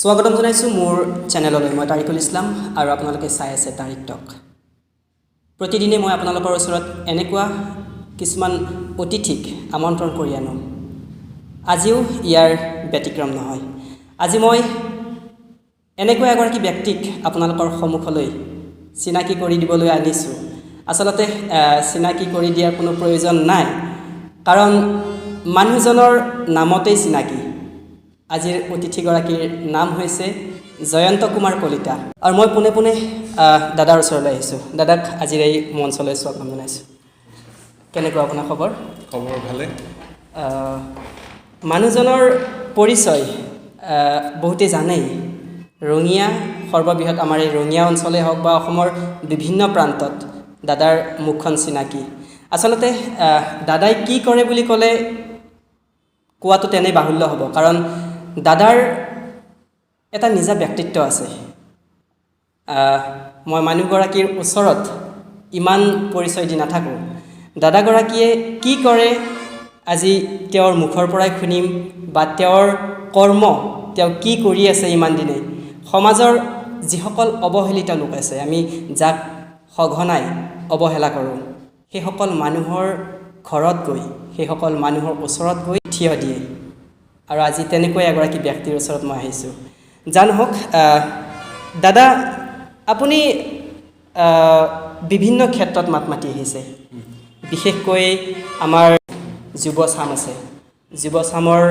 স্বাগতম জনাইছোঁ মোৰ চেনেললৈ। মই তাৰিকুল ইছলাম আৰু আপোনালোকে চাই আছে তাৰিক টক। প্ৰতিদিনে মই আপোনালোকৰ ওচৰত এনেকুৱা কিছুমান অতিথিক আমন্ত্ৰণ কৰি আনো। আজিও ইয়াৰ ব্যতিক্ৰম নহয়। আজি মই এনেকুৱা এগৰাকী ব্যক্তিক আপোনালোকৰ সন্মুখলৈ চিনাকি কৰি দিবলৈ আনিছোঁ। আচলতে চিনাকি কৰি দিয়াৰ কোনো প্ৰয়োজন নাই, কাৰণ মানুহজনৰ নামতেই চিনাকি। আজিৰ অতিথিগৰাকীৰ নাম হৈছে জয়ন্ত কুমাৰ কলিতা, আৰু মই পোনে পোনে দাদাৰ ওচৰলৈ আহিছোঁ। দাদাক আজিৰ এই মঞ্চলৈ স্বাগতম জনাইছোঁ। কেনেকুৱা আপোনাৰ খবৰ? খবৰ ভালে। মানুহজনৰ পৰিচয় বহুতেই জানেই। ৰঙিয়া, সৰ্ববৃহৎ আমাৰ এই ৰঙিয়া অঞ্চলেই হওক বা অসমৰ বিভিন্ন প্ৰান্তত দাদাৰ মুখখন চিনাকি। আচলতে দাদাই কি কৰে বুলি ক'লে কোৱাটো তেনেই বাহুল্য হ'ব, কাৰণ দাদাৰ এটা নিজা ব্যক্তিত্ব আছে। মই মানুহগৰাকীৰ ওচৰত ইমান পৰিচয় দি নাথাকোঁ। দাদাগৰাকীয়ে কি কৰে আজি তেওঁৰ মুখৰ পৰাই শুনিম, বা তেওঁৰ কৰ্ম, তেওঁ কি কৰি আছে ইমান দিনে। সমাজৰ যিসকল অৱহেলিত লোক আছে, আমি যাক সঘনাই অৱহেলা কৰোঁ, সেইসকল মানুহৰ ঘৰত গৈ, সেইসকল মানুহৰ ওচৰত গৈ থিয় দিয়ে। আৰু আজি তেনেকৈ এগৰাকী ব্যক্তিৰ ওচৰত মই আহিছোঁ। নহওক দাদা, আপুনি বিভিন্ন ক্ষেত্ৰত মাত মাতি আহিছে। বিশেষকৈ আমাৰ যুৱচাম আছে, যুৱচামৰ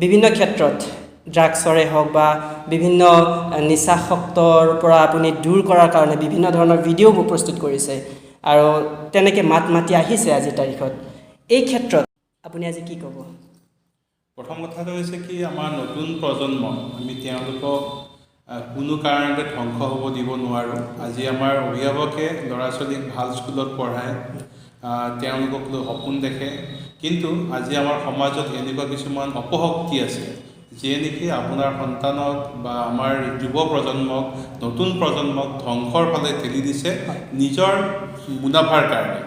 বিভিন্ন ক্ষেত্ৰত ড্ৰাগছৰে হওক বা বিভিন্ন নিচাসক্তৰ পৰা আপুনি দূৰ কৰাৰ কাৰণে বিভিন্ন ধৰণৰ ভিডিঅ' প্ৰস্তুত কৰিছে, আৰু তেনেকৈ মাত মাতি আহিছে আজিৰ তাৰিখত। এই ক্ষেত্ৰত আপুনি আজি কি ক'ব? প্ৰথম কথাটো হৈছে কি, আমাৰ নতুন প্ৰজন্ম, আমি তেওঁলোকক কোনো কাৰণতে ধ্বংস হ'ব দিব নোৱাৰোঁ। আজি আমাৰ অভিভাৱকে ল'ৰা ছোৱালীক ভাল স্কুলত পঢ়ায়, তেওঁলোকক লৈ সপোন দেখে, কিন্তু আজি আমাৰ সমাজত এনেকুৱা কিছুমান অপশক্তি আছে যিয়ে নেকি আপোনাৰ সন্তানক বা আমাৰ যুৱ প্ৰজন্মক, নতুন প্ৰজন্মক ধ্বংসৰ ফালে ঠেলি দিছে নিজৰ মুনাফাৰ কাৰণে।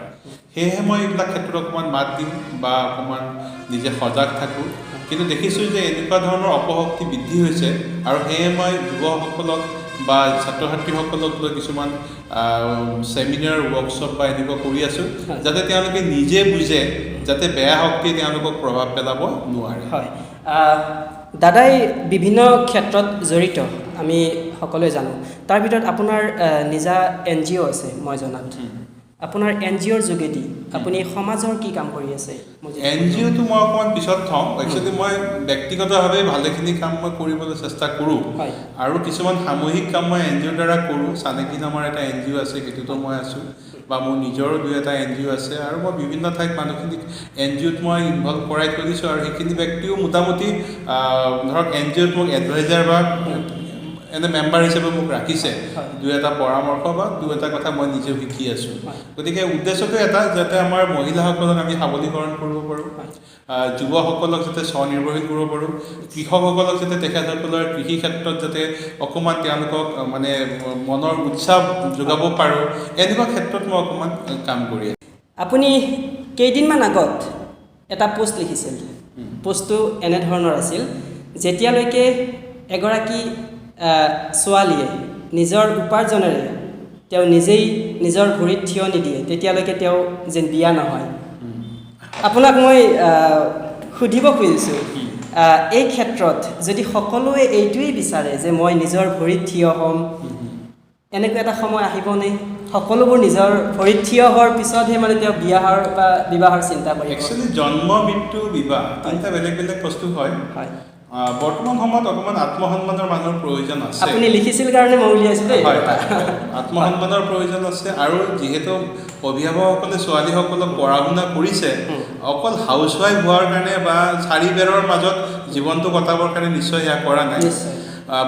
সেয়েহে মই এইবিলাক ক্ষেত্ৰত অকণমান মাত দিম বা অকণমান নিজে সজাগ থাকোঁ। কিন্তু দেখিছোঁ যে এনেকুৱা ধৰণৰ অপশক্তি বৃদ্ধি হৈছে, আৰু সেয়ে মই যুৱসকলক বা ছাত্ৰ ছাত্ৰীসকলক লৈ কিছুমান ছেমিনাৰ, ৱৰ্কশ্বপ বা এনেকুৱা কৰি আছোঁ, যাতে তেওঁলোকে নিজে বুজে, যাতে বেয়া শক্তিয়ে তেওঁলোকক প্ৰভাৱ পেলাব নোৱাৰে। হয়, দাদাই বিভিন্ন ক্ষেত্ৰত জড়িত, আমি সকলোৱে জানো। তাৰ ভিতৰত আপোনাৰ নিজা NGO আছে মই জনাত। আপোনাৰ NGOৰ যোগেদি আপুনি সমাজৰ কি কাম কৰি আছে? NGOটো মই অকণমান পিছত থওঁ। একচুৱেলি মই ব্যক্তিগতভাৱে ভালেখিনি কাম মই কৰিবলৈ চেষ্টা কৰোঁ, আৰু কিছুমান সামূহিক কাম মই NGOৰ দ্বাৰা কৰোঁ। চানেকি নামৰ এটা NGO আছে, সেইটোতো মই আছোঁ, বা মোৰ নিজৰো 2-এটা NGO আছে, আৰু মই বিভিন্ন ঠাইত মানুহখিনিক NGOত মই ইনভলভ কৰাই থৈ দিছোঁ। আৰু সেইখিনি ব্যক্তিও মোটামুটি ধৰক NGOত মোক এডভাইজাৰ বা এনে মেম্বাৰ হিচাপে মোক ৰাখিছে। 2-এটা পৰামৰ্শ বা 2-এটা কথা মই নিজেও শিকি আছোঁ। গতিকে উদ্দেশ্যটো এটা, যাতে আমাৰ মহিলাসকলক আমি সবলীকৰণ কৰিব পাৰোঁ, যুৱসকলক যাতে স্বনিৰ্ভৰশীল কৰিব পাৰোঁ, কৃষকসকলক যাতে তেখেতসকলৰ কৃষি ক্ষেত্ৰত যাতে অকণমান তেওঁলোকক মানে মনৰ উৎসাহ যোগাব পাৰোঁ, এনেকুৱা ক্ষেত্ৰত মই অকণমান কাম কৰি আছোঁ। আপুনি কেইদিনমান আগত এটা পোষ্ট লিখিছিল। পোষ্টটো এনেধৰণৰ আছিল, যেতিয়ালৈকে এগৰাকী ছোৱালীয়ে নিজৰ উপাৰ্জনেৰে তেওঁ নিজেই নিজৰ ভৰিত থিয় নিদিয়ে, তেতিয়ালৈকে তেওঁ যেন বিয়া নহয়। আপোনাক মই সুধিব খুজিছোঁ, এই ক্ষেত্ৰত যদি সকলোৱে এইটোৱেই বিচাৰে যে মই নিজৰ ভৰিত থিয় হ'ম, এনেকুৱা এটা সময় আহিবনে সকলোবোৰ নিজৰ ভৰিত থিয় হোৱাৰ পিছতহে মানে তেওঁ বিয়াহৰ বা বিবাহৰ চিন্তা কৰিব? একচুৱেলি জন্ম, মৃত্যু, বিবাহ তিনিটা বেলেগ বেলেগ বস্তু হয়। বৰ্তমান সময়ত অকণমান আত্মসন্মানৰ মানুহৰ প্ৰয়োজন আছে। আপুনি লিখিছিল কাৰণে মই উলিয়াইছোঁ দেই। আত্মসন্মানৰ প্ৰয়োজন আছে, আৰু যিহেতু অভিভাৱকসকলে ছোৱালীসকলক পঢ়া শুনা কৰিছে, অকল হাউচৱাইফ হোৱাৰ কাৰণে বা 4 বেৰৰ মাজত জীৱনটো কটাবৰ কাৰণে নিশ্চয় সেয়া কৰা নাই।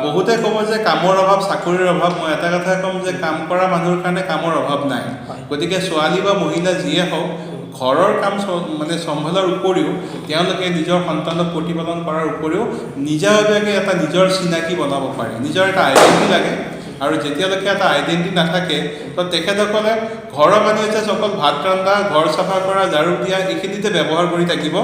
বহুতে ক'ব যে কামৰ অভাৱ, চাকৰিৰ অভাৱ। মই এটা কথাই ক'ম যে কাম কৰা মানুহৰ কাৰণে কামৰ অভাৱ নাই। গতিকে ছোৱালী বা মহিলা যিয়ে হওক, ঘৰৰ কাম মানে চম্ভালাৰ উপৰিও তেওঁলোকে নিজৰ সন্তানক প্ৰতিপালন কৰাৰ উপৰিও নিজাববীয়াকৈ এটা নিজৰ চিনাকি বনাব পাৰে, নিজৰ এটা আইডেণ্টিটি লাগে। আৰু যেতিয়ালৈকে এটা আইডেণ্টিটি নাথাকে তো তেখেতসকলে ঘৰৰ মানুহে যে অকল ভাত ৰন্ধা ঘৰ চাফা কৰা ঝাৰু দিয়া এইখিনিতে ব্যৱহাৰ কৰি থাকিব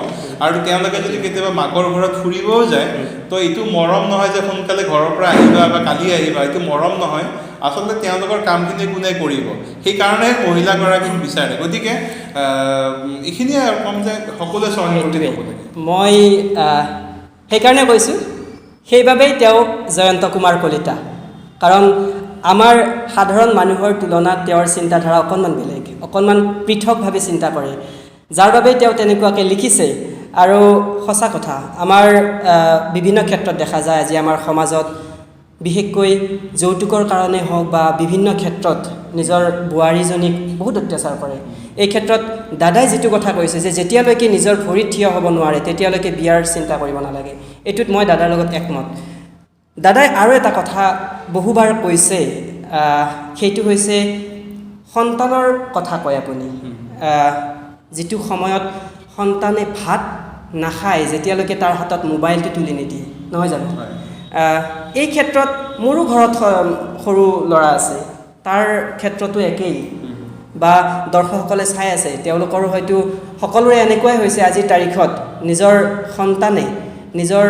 আৰু তেওঁলোকে যদি কেতিয়াবা মাকৰ ঘৰত ফুৰিবও যায় তো এইটো মৰম নহয় যে সোনকালে ঘৰৰ পৰা আহিবা বা কালি আহিবা, এইটো মৰম নহয়, আচলতে তেওঁলোকৰ কামখিনি কোনে কৰিব, সেইকাৰণে মহিলাগৰাকীক বিচাৰে। গতিকে এইখিনিয়ে আৰু ক'ম যে সকলোৱে স্বনিৰ্ভৰশীল হ'ব লাগে। মই সেইকাৰণে কৈছোঁ, সেইবাবেই তেওঁ জয়ন্ত কুমাৰ কলিতা, কাৰণ আমাৰ সাধাৰণ মানুহৰ তুলনাত তেওঁৰ চিন্তাধাৰা অকণমান বেলেগ, অকণমান পৃথকভাৱে চিন্তা কৰে, যাৰ বাবে তেওঁ তেনেকুৱাকৈ লিখিছে। আৰু সঁচা কথা, আমাৰ বিভিন্ন ক্ষেত্ৰত দেখা যায় আজি আমাৰ সমাজত, বিশেষকৈ যৌতুকৰ কাৰণে হওক বা বিভিন্ন ক্ষেত্ৰত নিজৰ বোৱাৰীজনীক বহুত অত্যাচাৰ কৰে। এই ক্ষেত্ৰত দাদাই যিটো কথা কৈছে যে যেতিয়ালৈকে নিজৰ ভৰিত থিয় হ'ব নোৱাৰে তেতিয়ালৈকে বিয়াৰ চিন্তা কৰিব নালাগে, এইটোত মই দাদাৰ লগত একমত। দাদাই আৰু এটা কথা বহুবাৰ কৈছে, সেইটো হৈছে সন্তানৰ কথা কয় আপুনি। যিটো সময়ত সন্তানে ভাত নাখায় যেতিয়ালৈকে তাৰ হাতত মোবাইলটো তুলি নিদিয়ে, নহয় জানো? এই ক্ষেত্ৰত মোৰো ঘৰত সৰু ল'ৰা আছে, তাৰ ক্ষেত্ৰতো একেই। বা দৰ্শকসকলে চাই আছে, তেওঁলোকৰো হয়তো সকলোৰে এনেকুৱাই হৈছে আজিৰ তাৰিখত নিজৰ সন্তানে নিজৰ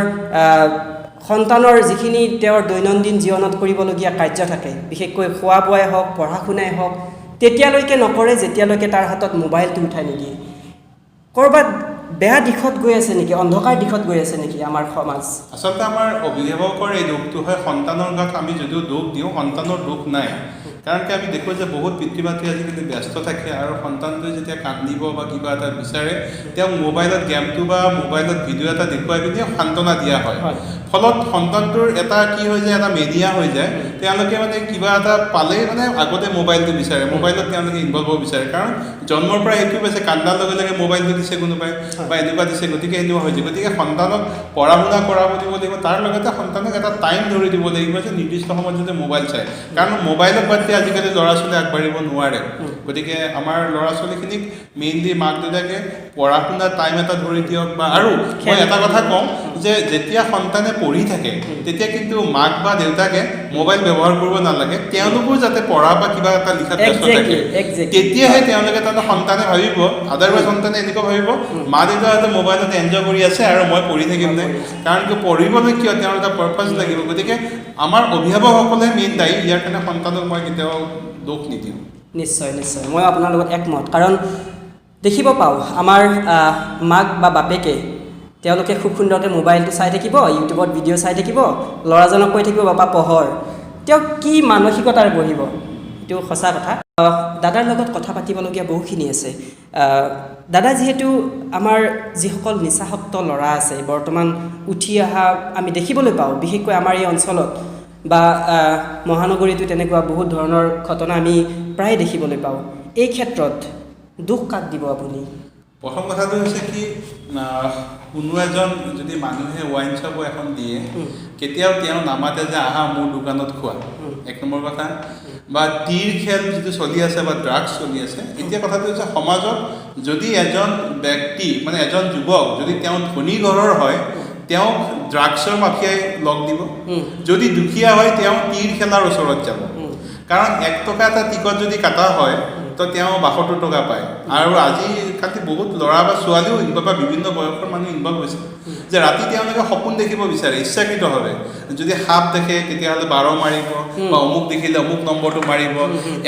সন্তানৰ যিখিনি তেওঁৰ দৈনন্দিন জীৱনত কৰিবলগীয়া কাৰ্য থাকে, বিশেষকৈ খোৱা বোৱাই হওক পঢ়া শুনাই হওক, তেতিয়ালৈকে নকৰে যেতিয়ালৈকে তাৰ হাতত মোবাইলটো উঠাই নিদিয়ে। ক'ৰবাত বেয়া দিশত গৈ আছে নেকি, অন্ধকাৰ দিশত গৈ আছে নেকি আমাৰ সমাজ? আচলতে আমাৰ অভিভাৱকৰ এই দুখটো হয়, সন্তানৰ গাত আমি যদিও দুখ দিওঁ, সন্তানৰ দুখ নাই। কাৰণ কি আমি দেখোঁ যে বহুত পিতৃ মাতৃ আজিকালি ব্যস্ত থাকে আৰু সন্তানটোৱে যেতিয়া কান্দিব বা কিবা এটা বিচাৰে তেওঁক মোবাইলত গেমটো বা মোবাইলত ভিডিঅ' এটা দেখুৱাই পিনি সান্তনা দিয়া হয়। ফলত সন্তানটোৰ এটা কি হৈ যায়, এটা মেডিয়া হৈ যায়, তেওঁলোকে মানে কিবা এটা পালেই মানে আগতে মোবাইলটো বিচাৰে, মোবাইলত তেওঁলোকে ইনভলভ হ'ব বিচাৰে। কাৰণ জন্মৰ পৰা সেইটো পাইছে, কান্দাৰ লগে লগে মোবাইলটো দিছে কোনোবাই বা এনেকুৱা দিছে, গতিকে এনেকুৱা হৈছে। গতিকে সন্তানক পঢ়া শুনা কৰাব দিব লাগিব, তাৰ লগতে সন্তানক এটা টাইম ধৰি দিব লাগিব যে নিৰ্দিষ্ট সময়ত যাতে মোবাইল চায়। কাৰণ মোবাইলত বাদ দি আজিকালি ল'ৰা ছোৱালী আগবাঢ়িব নোৱাৰে। গতিকে আমাৰ ল'ৰা ছোৱালীখিনিক মেইনলি মাক দেউতাকে পঢ়া শুনা টাইম এটা ধৰি দিয়ক। বা আৰু মই এটা কথা কওঁ যে যেতিয়া সন্তানে পঢ়ি থাকে তেতিয়া কিন্তু মাক বা দেউতাকে মোবাইল ব্যৱহাৰ কৰিব নালাগে, তেওঁলোকো যাতে পঢ়া বা কিবা এটা লিখাত ব্যস্ত থাকে, তেতিয়াহে তেওঁলোকে তাতে সন্তানে ভাবিব, আদাৰৱাইজ সন্তানে এনেকুৱা ভাবিব মা দেউতাহঁতে মোবাইলত এনজয় কৰি আছে আৰু মই পঢ়ি থাকিম নে। কাৰণ কি পঢ়িবলৈ কিয়, তেওঁৰ এটা পাৰপাছ লাগিব। গতিকে আমাৰ অভিভাৱকসকলে মেইন দায়ী, ইয়াৰ কাৰণে সন্তানক মই কেতিয়াও দুখ নিদিওঁ। নিশ্চয় নিশ্চয়, মই আপোনাৰ লগত একমত। কাৰণ দেখিব পাওঁ আমাৰ মাক বা বাপেকে তেওঁলোকে খুব সুন্দৰকৈ মোবাইলটো চাই থাকিব, ইউটিউবত ভিডিঅ' চাই থাকিব, ল'ৰাজনক কৈ থাকিব বাপা পঢ়ৰ, তেওঁ কি মানসিকতাৰে পঢ়িব? এইটো সঁচা কথা। দাদাৰ লগত কথা পাতিবলগীয়া বহুখিনি আছে। দাদা যিহেতু আমাৰ যিসকল নিচাসক্ত ল'ৰা আছে বৰ্তমান উঠি অহা আমি দেখিবলৈ পাওঁ, বিশেষকৈ আমাৰ এই অঞ্চলত বা মহানগৰীতো তেনেকুৱা বহুত ধৰণৰ ঘটনা আমি প্ৰায় দেখিবলৈ পাওঁ। এই ক্ষেত্ৰত দুখ কাক দিব আপুনি? প্ৰথম কথাটো হৈছে কি, কোনো এজন যদি মানুহে ৱাইন শ্বপ এখন দিয়ে, কেতিয়াও তেওঁ নামাতে যে আহা মোৰ দোকানত খোৱা, এক নম্বৰ কথা। বা তীৰ খেল যিটো চলি আছে বা ড্ৰাগছ চলি আছে, এতিয়া কথাটো হৈছে সমাজত যদি এজন ব্যক্তি মানে এজন যুৱক যদি তেওঁ ধনী ঘৰৰ হয় তেওঁক ড্ৰাগছৰ মাফিয়াই লগ দিব, যদি দুখীয়া হয় তেওঁ তীৰ খেলাৰ ওচৰত যাব। কাৰণ 1 টকা এটা টিকট যদি কাটা হয় তো তেওঁ 72 টকা পায়। আৰু আজিকালি বহুত ল'ৰা বা ছোৱালীও বা বিভিন্ন বয়সৰ মানুহ ইনভলভ হৈছে যে ৰাতি তেওঁলোকে সপোন দেখিব বিচাৰে ইচ্ছাকৃতভাৱে। যদি সাপ দেখে তেতিয়াহ'লে 12 মাৰিব, বা অমুক দেখিলে অমুক নম্বৰটো মাৰিব।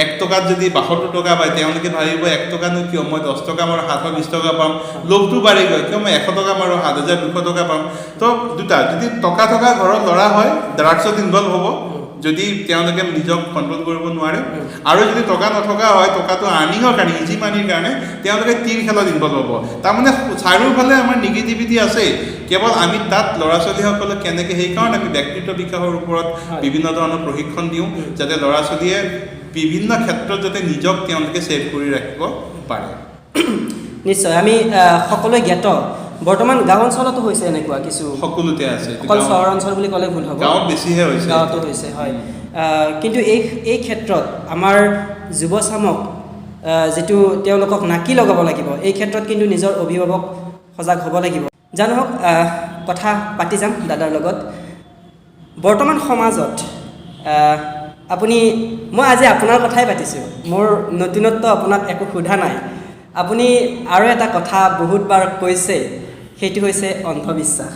1 টকাত যদি 72 টকা পায় তেওঁলোকে ভাবিব 1 টকানো কিয়, মই 10 টকা মাৰোঁ 720 টকা পাম, লোভটো বাঢ়ি গ'ল, কিয় মই 100 টকা মাৰোঁ 7200 টকা পাম। তো দুটা, যদি টকা থকা ঘৰৰ ল'ৰা হয় ড্ৰাগছত ইনভলভ হ'ব যদি তেওঁলোকে নিজক কণ্ট্ৰল কৰিব নোৱাৰে, আৰু যদি টকা নথকা হয় টকাটো আৰ্নিঙৰ কাৰণে, ইজি মানিৰ কাৰণে তেওঁলোকে তীৰ খেলত ইনভলভ হ'ব। তাৰমানে চাৰিওফালে আমাৰ নিগেটিভিটি আছে, কেৱল আমি তাত ল'ৰা ছোৱালীসকলক কেনেকৈ, সেইকাৰণে আমি ব্যক্তিত্ব বিকাশৰ ওপৰত বিভিন্ন ধৰণৰ প্ৰশিক্ষণ দিওঁ যাতে ল'ৰা ছোৱালীয়ে বিভিন্ন ক্ষেত্ৰত যাতে নিজক তেওঁলোকে ছেভ কৰি ৰাখিব পাৰে। নিশ্চয়, আমি সকলোৱে জ্ঞাত বৰ্তমান গাঁও অঞ্চলতো হৈছে এনেকুৱা কিছু, সকলোতে আছে, অকল চহৰ অঞ্চল বুলি ক'লে ভুল হ'ব, গাঁৱত বেছিহে হৈছে, গাঁৱতো হৈছে, হয়। কিন্তু এই ক্ষেত্ৰত আমাৰ যুৱচামক যিটো তেওঁলোকক নাকি লগাব লাগিব, এই ক্ষেত্ৰত কিন্তু নিজৰ অভিভাৱক সজাগ হ'ব লাগিব। জানো হওক, কথা পাতি যাম দাদাৰ লগত। বৰ্তমান সমাজত আপুনি মই আজি আপোনাৰ কথাই পাতিছোঁ, মোৰ নতুনত্ব আপোনাক একো সোধা নাই। আপুনি আৰু এটা কথা বহুতবাৰ কৈছে, সেইটো হৈছে অন্ধবিশ্বাস।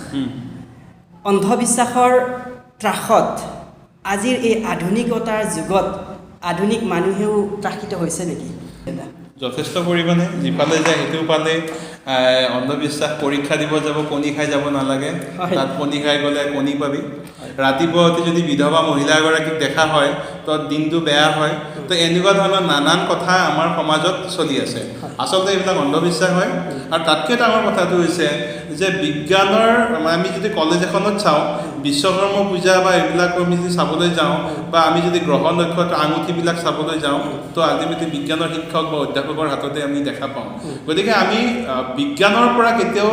অন্ধবিশ্বাসৰ ত্ৰাসত আজিৰ এই আধুনিকতাৰ যুগত আধুনিক মানুহেও ত্ৰাসিত হৈছে নেকি? যথেষ্ট পৰিমাণে যিফালে যায় সেইটো পালে অন্ধবিশ্বাস পৰীক্ষা দিব যাব, কণী খাই যাব নালাগে, তাত কণী খাই গ'লে কণী পাবি। ৰাতিপুৱা উঠি যদি বিধৱা মহিলা এগৰাকীক দেখা হয় তো দিনটো বেয়া হয়। তো এনেকুৱা ধৰণৰ নানান কথা আমাৰ সমাজত চলি আছে। আচলতে এইবিলাক অন্ধবিশ্বাস হয়। আৰু তাতকৈ ডাঙৰ কথাটো হৈছে যে বিজ্ঞানৰ আমি যদি কলেজ এখনত চাওঁ, বিশ্বকৰ্ম পূজা বা এইবিলাক আমি যদি চাবলৈ যাওঁ, বা আমি যদি গ্ৰহ নক্ষত্ৰ আঙুঠিবিলাক চাবলৈ যাওঁ, তো আল্টিমেটলি বিজ্ঞানৰ শিক্ষক বা অধ্যাপকৰ হাততে আমি দেখা পাওঁ। গতিকে আমি বিজ্ঞানৰ পৰা কেতিয়াও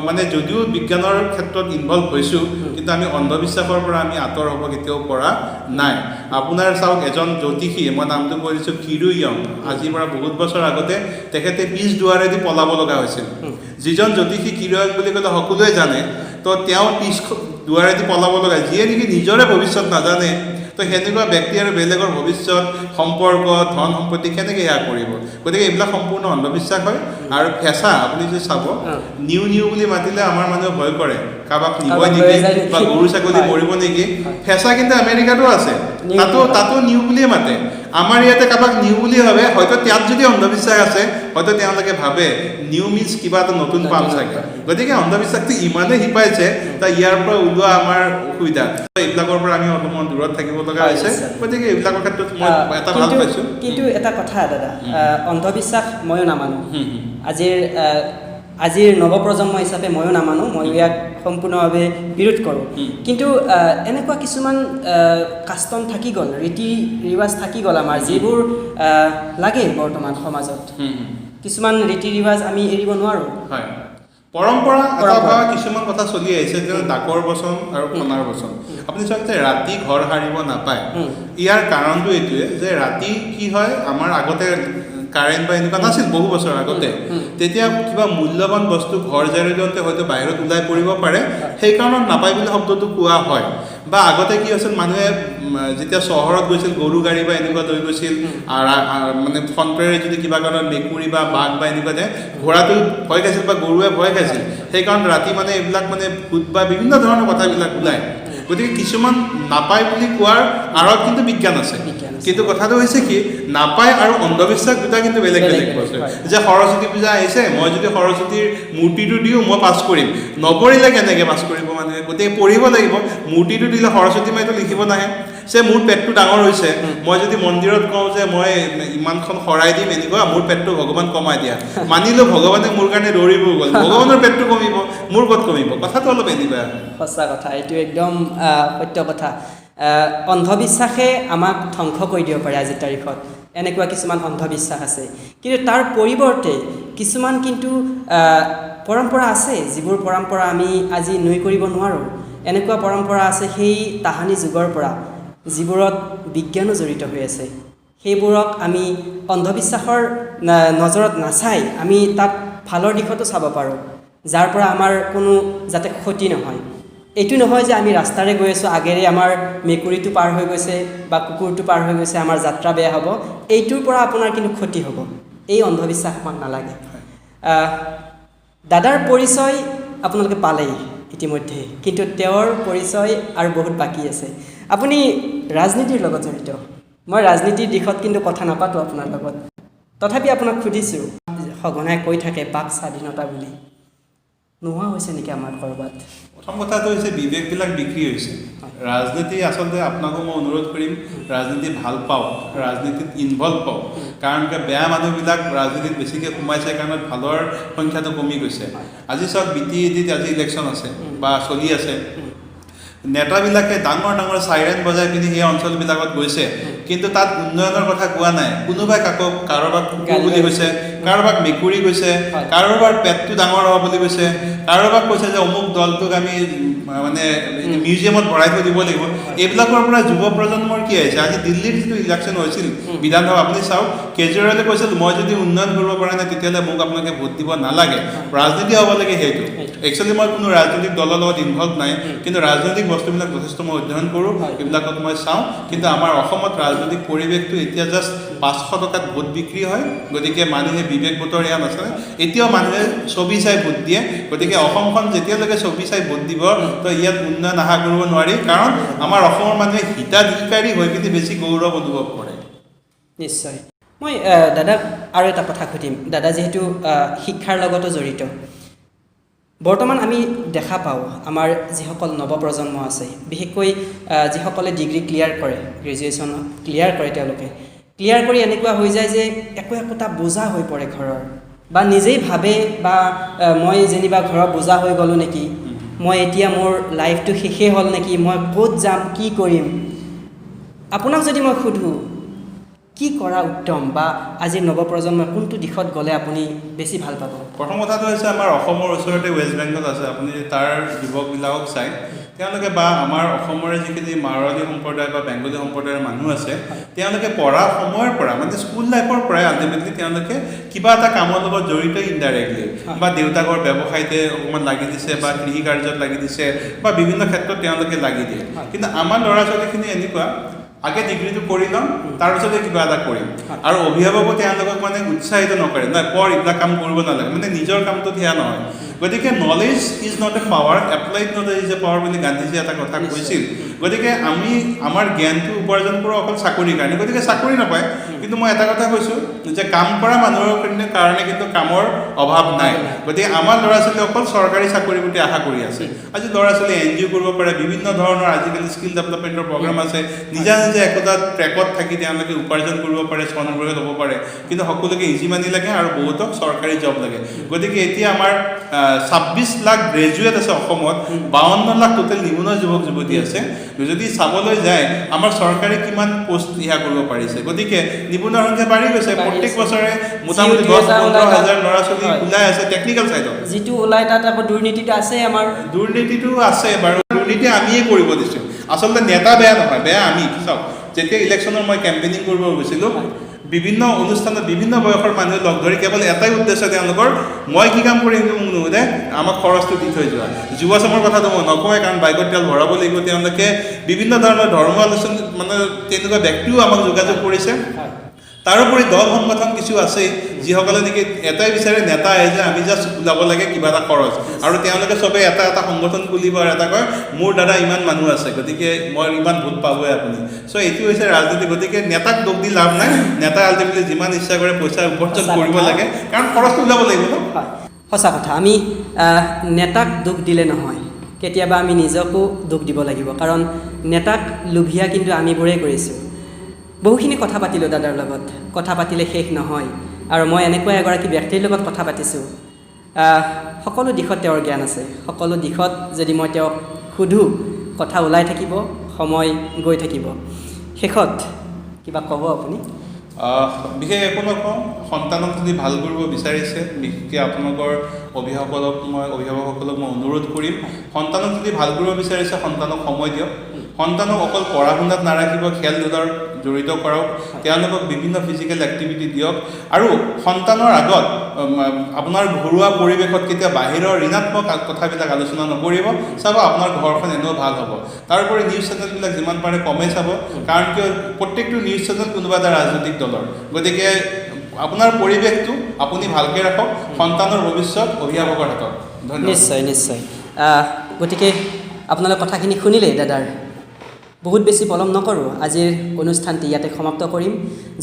মানে যদিও বিজ্ঞানৰ ক্ষেত্ৰত ইনভলভ হৈছোঁ, কিন্তু আমি অন্ধবিশ্বাসৰ পৰা আমি আঁতৰ হ'ব কেতিয়াও পৰা নাই। আপোনাৰ চাওক, এজন জ্যোতিষী, মই নামটো কৈ দিছোঁ, কিৰু য়ং, আজিৰ পৰা বহুত বছৰ আগতে তেখেতে পিছ দুৱাৰেদি পলাব লগা হৈছিল। যিজন জ্যোতিষী কিৰু য়ং বুলি ক'লে সকলোৱে জানে, তো তেওঁ পিছ দুৱাৰেদি পলাব লগা, যিয়ে নেকি নিজৰে ভৱিষ্যত নাজানে, তো সেনেকুৱা ব্যক্তি আৰু বেলেগৰ ভৱিষ্যত, সম্পৰ্ক, ধন সম্পত্তি কেনেকৈ এয়া কৰিব? গতিকে এইবিলাক সম্পূৰ্ণ অন্ধবিশ্বাস হয়। আৰু ফেঁচা আপুনি যদি চাব, নিউ বুলি মাতিলে আমাৰ মানুহে ভয় কৰে, কাৰোবাক নিবই নেকি বা গৰু ছাগলী মৰিব নেকি। ফেঁচা কিন্তু আমেৰিকাতো আছে, তাতো নিউ বুলিয়ে মাতে। আমাৰ ইয়াতে কাৰোবাক নিউ বুলি ভাবে, হয়তো তাত যদি অন্ধবিশ্বাস আছে, হয়তো তেওঁলোকে ভাবে নিউ মিনছ কিবা এটা নতুন পাম চাগে। গতিকে অন্ধবিশ্বাসটো ইমানেই শিপাইছে, ইয়াৰ পৰা ওলোৱা আমাৰ অসুবিধা। এইবিলাকৰ পৰা আমি অলপমান দূৰত থাকিব লগা হৈছে। গতিকে এইবিলাকৰ ক্ষেত্ৰত মই এটা ভাল পাইছোঁ। কিন্তু এটা কথা দাদা, অন্ধবিশ্বাস ময়ো নামানো। আজিৰ নৱপ্ৰজন্ম হিচাপে ময়ো নামানো, মই ইয়াক সম্পূৰ্ণভাৱে বিৰোধ কৰোঁ। কিন্তু এনেকুৱা কিছুমান কাষ্টম থাকি গ'ল, ৰীতি ৰিৱাজ থাকি গ'ল আমাৰ, যিবোৰ লাগে বৰ্তমান সমাজত। কিছুমান ৰীতি ৰিৱাজ আমি এৰিব নোৱাৰোঁ। হয়, পৰম্পৰা এটা কিছুমান কথা চলি আহিছে, যেনে ডাকৰ বচন আৰু ফনাৰ বচন। আপুনি চাওক যে ৰাতি ঘৰ সাৰিব নাপায়, ইয়াৰ কাৰণটো এইটোৱে যে ৰাতি কি হয়, আমাৰ আগতে কাৰেণ্ট বা এনেকুৱা নাছিল বহু বছৰ আগতে, তেতিয়া কিবা মূল্যৱান বস্তু ঘৰ জাৰি দিওঁতে হয়তো বাহিৰত ওলাই পৰিব পাৰে, সেইকাৰণত নাপায় বুলি শব্দটো কোৱা হয়। বা আগতে কি হৈছিল, মানুহে যেতিয়া চহৰত গৈছিল গৰু গাড়ী বা এনেকুৱা লৈ গৈছিল, মানে ফ্ৰণ্টেৰে যদি কিবা কাৰণত মেকুৰী বা বাঘ বা এনেকুৱা দিয়ে, ঘোঁৰাটো ভয় খাইছিল বা গৰুৱে ভয় খাইছিল, সেইকাৰণে ৰাতি মানে এইবিলাক মানে ভূত বা বিভিন্ন ধৰণৰ কথাবিলাক ওলায়। গতিকে কিছুমান নাপায় বুলি কোৱাৰ আঁৰত কিন্তু বিজ্ঞান আছে। কিন্তু কথাটো হৈছে কি, নাপায় আৰু অন্ধবিশ্বাস দুটা কিন্তু বেলেগ বেলেগ বস্তু। যে সৰস্বতী পূজা আহিছে, মই যদি সৰস্বতীৰ মূৰ্তিটো দিওঁ মই পাছ কৰিম, নপৰিলে কেনেকৈ পাছ কৰিব মানুহে? গতিকে পঢ়িব লাগিব। মূৰ্তিটো দিলে সৰস্বতী মাইটো লিখিব নাহে, যে মোৰ পেটটো ডাঙৰ হৈছে, মই যদি মন্দিৰত কওঁ যে মই ইমানখন শৰাই দিম এনেকুৱা, মোৰ পেটটো ভগৱান কমাই দিয়া, মানিলোঁ ভগৱানে মোৰ কাৰণে দৌৰিব গ'ল, ভগৱানৰ পেটটো কমিব, মোৰ ক'ত কমিব? কথাটো অলপ এনেকুৱা। সঁচা কথা, এইটো একদম সত্য কথা। অন্ধবিশ্বাসে আমাক ধ্বংস কৰি দিব পাৰে আজিৰ তাৰিখত, এনেকুৱা কিছুমান অন্ধবিশ্বাস আছে। কিন্তু তাৰ পৰিৱৰ্তে কিছুমান কিন্তু পৰম্পৰা আছে, যিবোৰ পৰম্পৰা আমি আজি নুই কৰিব নোৱাৰোঁ। এনেকুৱা পৰম্পৰা আছে সেই তাহানি যুগৰ পৰা, যিবোৰত বিজ্ঞানো জড়িত হৈ আছে। সেইবোৰক আমি অন্ধবিশ্বাসৰ নজৰত নাচাই আমি তাক ভালৰ দিশতো চাব পাৰোঁ, যাৰ পৰা আমাৰ কোনো যাতে ক্ষতি নহয়। এইটো নহয় যে আমি ৰাস্তাৰে গৈ আছোঁ, আগেৰে আমাৰ মেকুৰীটো পাৰ হৈ গৈছে বা কুকুৰটো পাৰ হৈ গৈছে, আমাৰ যাত্ৰা বেয়া হ'ব, এইটোৰ পৰা আপোনাৰ কিন্তু ক্ষতি হ'ব। এই অন্ধবিশ্বাস আমাক নালাগে। দাদাৰ পৰিচয় আপোনালোকে পালেই ইতিমধ্যে, কিন্তু তেওঁৰ পৰিচয় আৰু বহুত বাকী আছে। আপুনি ৰাজনীতিৰ লগত জড়িত। মই ৰাজনীতিৰ দিশত কিন্তু কথা নাপাতোঁ আপোনাৰ লগত, তথাপি আপোনাক সুধিছোঁ, সঘনাই কৈ থাকে বাক স্বাধীনতা বুলি, নোহোৱা হৈছে নেকি আমাৰ ক'ৰবাত? প্ৰথম কথাটো হৈছে বিবেকবিলাক বিক্ৰী হৈছে। ৰাজনীতি আচলতে আপোনাকো মই অনুৰোধ কৰিম, ৰাজনীতি ভাল পাওঁ, ৰাজনীতিত ইনভলভ পাওঁ, কাৰণ বেয়া মানুহবিলাক ৰাজনীতিত বেছিকৈ সোমাইছে কাৰণে ভালৰ সংখ্যাটো কমি গৈছে। আজি চাওক BTEDত আজি ইলেকশ্যন আছে বা চলি আছে, নেতাবিলাকে ডাঙৰ ডাঙৰ চাইৰেন বজাই পিনি সেই অঞ্চলবিলাকত গৈছে, কিন্তু তাত উন্নয়নৰ কথা কোৱা নাই। কোনোবাই কাৰোবাক কুকুৰ বুলি কৈছে, কাৰোবাক মেকুৰী কৈছে, কাৰোবাৰ পেটটো ডাঙৰ হ'ব বুলি কৈছে, কাৰোবাক কৈছে যে অমুক দলটোক আমি মানে মিউজিয়ামত ভৰাই থৈ দিব লাগিব। এইবিলাকৰ পৰা যুৱ প্ৰজন্মৰ কি আহিছে? আজি দিল্লীৰ যিটো ইলেকশ্যন হৈছিল বিধানসভা, আপুনি চাওক কেজৰিৱালে কৈছিল মই যদি উন্নয়ন কৰিব পৰা নাই তেতিয়াহ'লে মোক আপোনালোকে ভোট দিব নালাগে, ৰাজনীতি হ'ব লাগে সেইটো। একচুৱেলি মই কোনো ৰাজনৈতিক দলৰ লগত ইনভলভ নাই, কিন্তু ৰাজনৈতিক বস্তুবিলাক যথেষ্ট মই অধ্যয়ন কৰোঁ, এইবিলাকক মই চাওঁ। কিন্তু আমাৰ অসমত ৰাজনৈতিক পৰিৱেশটো এতিয়া জাষ্ট 500 টকাত ভোট বিক্ৰী হয়, গতিকে মানুহে বিবেক ভোটৰ এয়া নাচায়। এতিয়াও মানুহে ছবি চাই ভোট দিয়ে, গতিকে অসমখন যেতিয়ালৈকে ছবি চাই ভোট দিব তো ইয়াত উন্নয়ন আশা কৰিব নোৱাৰি, কাৰণ আমাৰ অসমৰ মানুহে হিতাধিকাৰী হৈ পিনি বেছি গৌৰৱ অনুভৱ কৰে। নিশ্চয়। মই দাদাক আৰু এটা কথা সুধিম। দাদা যিহেতু শিক্ষাৰ লগতো জড়িত, বৰ্তমান আমি দেখা পাওঁ আমাৰ যিসকল নৱপ্ৰজন্ম আছে, বিশেষকৈ যিসকলে ডিগ্ৰী ক্লিয়াৰ কৰে, গ্ৰেজুৱেশ্যন ক্লিয়াৰ কৰে, তেওঁলোকে ক্লিয়াৰ কৰি এনেকুৱা হৈ যায় যে একোটা বোজা হৈ পৰে ঘৰৰ, বা নিজেই ভাবে বা মই যেনিবা ঘৰৰ বোজা হৈ গ'লোঁ নেকি, মই এতিয়া মোৰ লাইফটো শেষেই হ'ল নেকি, মই ক'ত যাম, কি কৰিম। আপোনাক যদি মই সোধোঁ কি কৰা উত্তম, বা আজিৰ নৱপ্ৰজন্মৰ কোনটো দিশত গ'লে আপুনি বেছি ভাল পাব? প্ৰথম কথাটো হৈছে আমাৰ অসমৰ ওচৰতে ৱেষ্ট বেংগল আছে, আপুনি তাৰ যুৱকবিলাকক চাই তেওঁলোকে বা আমাৰ অসমৰে যিখিনি মাৰোৱাৰী সম্প্ৰদায় বা বেংগলী সম্প্ৰদায়ৰ মানুহ আছে, তেওঁলোকে পঢ়া সময়ৰ পৰা মানে স্কুল লাইফৰ পৰাই আল্টিমেটলি তেওঁলোকে কিবা এটা কামৰ লগত জড়িত ইনডাইৰেক্টলি, বা দেউতাকৰ ব্যৱসায়তে অকণমান লাগি দিছে, বা কৃষি কাৰ্যত লাগি দিছে, বা বিভিন্ন ক্ষেত্ৰত তেওঁলোকে লাগি দিয়ে। কিন্তু আমাৰ ল'ৰা ছোৱালীখিনি এনেকুৱা আগে ডিগ্ৰীটো কৰি ল'ম, তাৰপিছতে কিবা এটা কৰিম, আৰু অভিভাৱকো তেওঁলোকক মানে উৎসাহিত নকৰে, নাই পঢ়, এইবিলাক কাম কৰিব নালাগে, মানে নিজৰ কামটোত সেয়া নহয়। গতিকে knowledge is not a power, applied knowledge is a power বুলি গান্ধীজীয়ে এটা কথা কৈছিল। গতিকে আমি আমাৰ জ্ঞানটো উপাৰ্জন কৰোঁ অকল চাকৰিৰ কাৰণে, গতিকে চাকৰি নাপায়। কিন্তু মই এটা কথা কৈছোঁ যে কাম কৰা মানুহৰ কাৰণে কিন্তু কামৰ অভাৱ নাই। গতিকে আমাৰ ল'ৰা ছোৱালী অকল চৰকাৰী চাকৰিৰ প্ৰতি আশা কৰি আছে। আজি ল'ৰা ছোৱালী NGO কৰিব পাৰে, বিভিন্ন ধৰণৰ আজিকালি স্কিল ডেভেলপমেণ্টৰ প্ৰগ্ৰাম আছে, নিজা নিজে একোটা ট্ৰেকত থাকি তেওঁলোকে উপাৰ্জন কৰিব পাৰে, স্বনিৰ্ভৰশীল হ'ব পাৰে। কিন্তু সকলোকে ইজি মানি লাগে আৰু বহুতক চৰকাৰী জব লাগে। গতিকে এতিয়া আমাৰ 26 লাখ গ্ৰেজুৱেট আছে অসমত, 52 লাখ টোটেল নিবনুৱা যুৱক যুৱতী আছে। যদি চাবলৈ যায় আমাৰ চৰকাৰে কিমান পোষ্ট ইয়া কৰিব পাৰিছে, গতিকে নিবনুৱাৰ সংখ্যা বাঢ়ি গৈছে। প্ৰত্যেক বছৰে মোটামুটি 10-15 হাজাৰ ল'ৰা ছোৱালী ওলাই আছে টেকনিকেল ছাইডত। যিটো ওলাই তাত আকৌ দুৰ্নীতিটো আছে, আমাৰ দুৰ্নীতিটো আছে বাৰু, দুৰ্নীতি আমিয়ে কৰিব দিছোঁ। আচলতে নেতা বেয়া নহয়, বেয়া আমি। চাওক, যেতিয়া ইলেকশ্যনৰ মই কেম্পেইনিং কৰিব গৈছিলোঁ, বিভিন্ন অনুষ্ঠানত বিভিন্ন বয়সৰ মানুহে লগ ধৰি কেৱল এটাই উদ্দেশ্য তেওঁলোকৰ, মই কি কাম কৰিম মোক নুসুধে, আমাক খৰচটো দি থৈ যোৱা। যুৱ চামৰ কথাটো মই নকওঁৱে, কাৰণ বাইকত তেল ভৰাব লাগিব। তেওঁলোকে বিভিন্ন ধৰণৰ ধৰ্ম আলোচনা মানে তেনেকুৱা ব্যক্তিও আমাক যোগাযোগ কৰিছে। তাৰোপৰি দল সংগঠন কিছু আছেই যিসকলে নেকি এটাই বিচাৰে নেতা আহে যে আমি জাষ্ট ওলাব লাগে কিবা এটা খৰচ, আৰু তেওঁলোকে চবেই এটা এটা সংগঠন খুলিব আৰু এটা কয় মোৰ দাদা ইমান মানুহ আছে, গতিকে মই ইমান ভোট পাবই আপুনি। চ' এইটো হৈছে ৰাজনীতি। গতিকে নেতাক দোষ দি লাভ নাই, নেতাই আল্টিমেটলি যিমান ইচ্ছা কৰে পইচা উপাৰ্জন কৰিব লাগে, কাৰণ খৰচটো ওলাব লাগিব ন। সঁচা কথা। আমি নেতাক দোষ দিলে নহয়, কেতিয়াবা আমি নিজকো দোষ দিব লাগিব, কাৰণ নেতাক লোভিয়া কিন্তু আমিবোৰেই কৰিছোঁ। বহুখিনি কথা পাতিলোঁ দাদাৰ লগত, কথা পাতিলে শেষ নহয়। আৰু মই এনেকুৱা এগৰাকী ব্যক্তিৰ লগত কথা পাতিছোঁ, সকলো দিশত তেওঁৰ জ্ঞান আছে। সকলো দিশত যদি মই তেওঁক সোধোঁ কথা ওলাই থাকিব, সময় গৈ থাকিব। শেষত কিবা ক'ব আপুনি? বিশেষ একো নকওঁ। সন্তানক যদি ভাল কৰিব বিচাৰিছে, বিশেষকৈ আপোনালোকৰ অভিভাৱকসকলক মই অনুৰোধ কৰিম, সন্তানক যদি ভাল কৰিব বিচাৰিছে সন্তানক সময় দিয়ক। সন্তানক অকল পঢ়া শুনাত নাৰাখিব, খেল ধূলাৰ জড়িত কৰক, তেওঁলোকক বিভিন্ন ফিজিকেল এক্টিভিটি দিয়ক। আৰু সন্তানৰ আগত আপোনাৰ ঘৰুৱা পৰিৱেশত কেতিয়া বাহিৰৰ ঋণাত্মক কথাবিলাক আলোচনা নকৰিব। চাব আপোনাৰ ঘৰখন এনেও ভাল হ'ব। তাৰোপৰি নিউজ চেনেলবিলাক যিমান পাৰে কমেই চাব, কাৰণ কিয় প্ৰত্যেকটো নিউজ চেনেল কোনোবা এটা ৰাজনৈতিক দলৰ। গতিকে আপোনাৰ পৰিৱেশটো আপুনি ভালকৈ ৰাখক, সন্তানৰ ভৱিষ্যত অভিভাৱকৰ হাতত। ধন্যবাদ। নিশ্চয় নিশ্চয়। গতিকে আপোনালোক কথাখিনি শুনিলেই দাদাৰ। বহুত বেছি পলম নকৰোঁ, আজিৰ অনুষ্ঠানটি ইয়াতে সমাপ্ত কৰিম।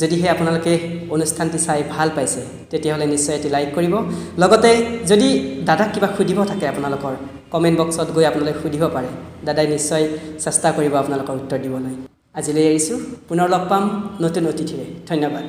যদিহে আপোনালোকে অনুষ্ঠানটি চাই ভাল পাইছে তেতিয়াহ'লে নিশ্চয় এটি লাইক কৰিব। লগতে যদি দাদাক কিবা সুধিব থাকে আপোনালোকৰ, কমেণ্ট বক্সত গৈ আপোনালোকে সুধিব পাৰে, দাদাই নিশ্চয় চেষ্টা কৰিব আপোনালোকৰ উত্তৰ দিবলৈ। আজিলৈ এৰিছোঁ, পুনৰ লগ পাম নতুন অতিথিৰে। ধন্যবাদ।